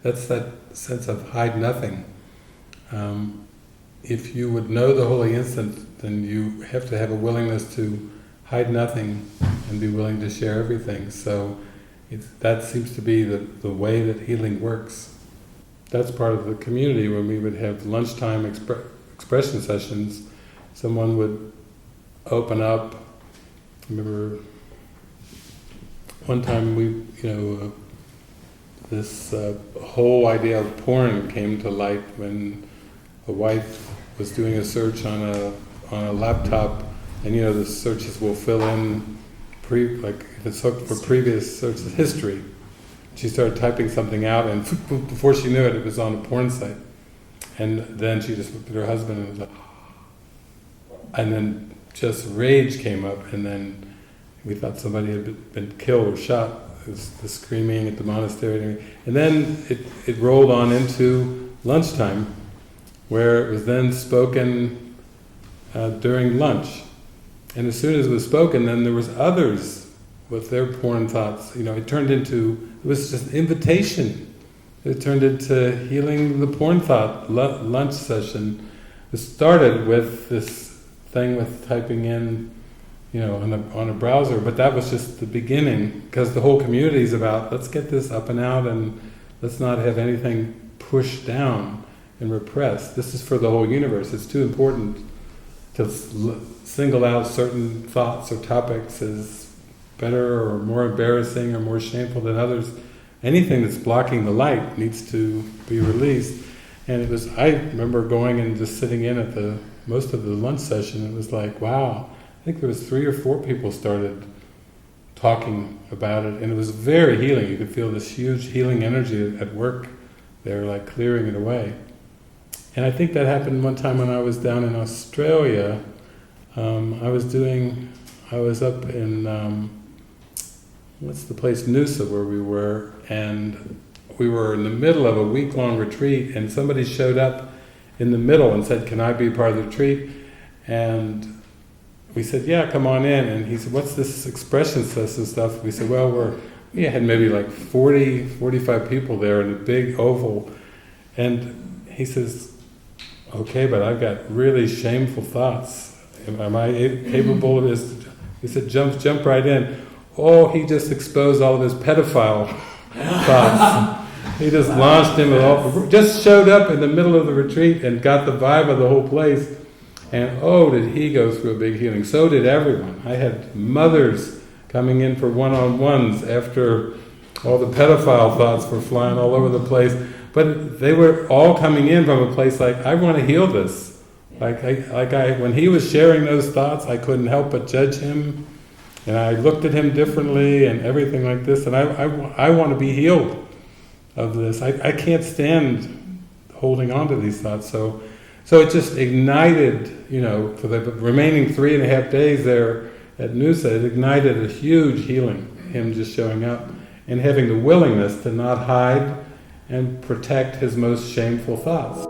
that's that sense of hide nothing. If you would know the holy instant, then you have to have a willingness to hide nothing and be willing to share everything. So that seems to be the way that healing works. That's part of the community. When we would have lunchtime expression sessions, someone would open up. I remember one time this whole idea of porn came to light when a wife was doing a search on a laptop, and the searches will fill in if it's hooked for previous search history. She started typing something out, and before she knew it, it was on a porn site. And then she just looked at her husband and was like, and then just rage came up, and then we thought somebody had been killed or shot. It was the screaming at the monastery, and then it rolled on into lunchtime, where it was then spoken during lunch. And as soon as it was spoken, then there was others with their porn thoughts. It was just an invitation. It turned into healing the porn thought lunch session. It started with this thing with typing in, on a browser, but that was just the beginning, because the whole community is about, let's get this up and out, and let's not have anything pushed down and repressed. This is for the whole universe. It's too important to single out certain thoughts or topics as better or more embarrassing or more shameful than others. Anything that's blocking the light needs to be released. And I remember going and just sitting in at most of the lunch session. It was like, wow, I think there was 3 or 4 people started talking about it, and it was very healing. You could feel this huge healing energy at work. They were like clearing it away. And I think that happened one time when I was down in Australia. I was up in, what's the place, Noosa, where we were, and we were in the middle of a week-long retreat, and somebody showed up in the middle and said, can I be part of the retreat? And we said, yeah, come on in. And he said, what's this expression session stuff? We said, well, we had maybe like 40, 45 people there in a big oval. And he says, okay, but I've got really shameful thoughts. Am I capable of this? He said, jump right in. Oh, he just exposed all of his pedophile thoughts. He just launched him, just showed up in the middle of the retreat and got the vibe of the whole place. And did he go through a big healing. So did everyone. I had mothers coming in for one-on-ones after all the pedophile thoughts were flying all over the place. But they were all coming in from a place like, I want to heal this. When he was sharing those thoughts, I couldn't help but judge him. And I looked at him differently and everything like this. And I want to be healed of this. I can't stand holding on to these thoughts. So it just ignited, for the remaining 3.5 days there at Noosa, it ignited a huge healing, him just showing up and having the willingness to not hide and protect his most shameful thoughts.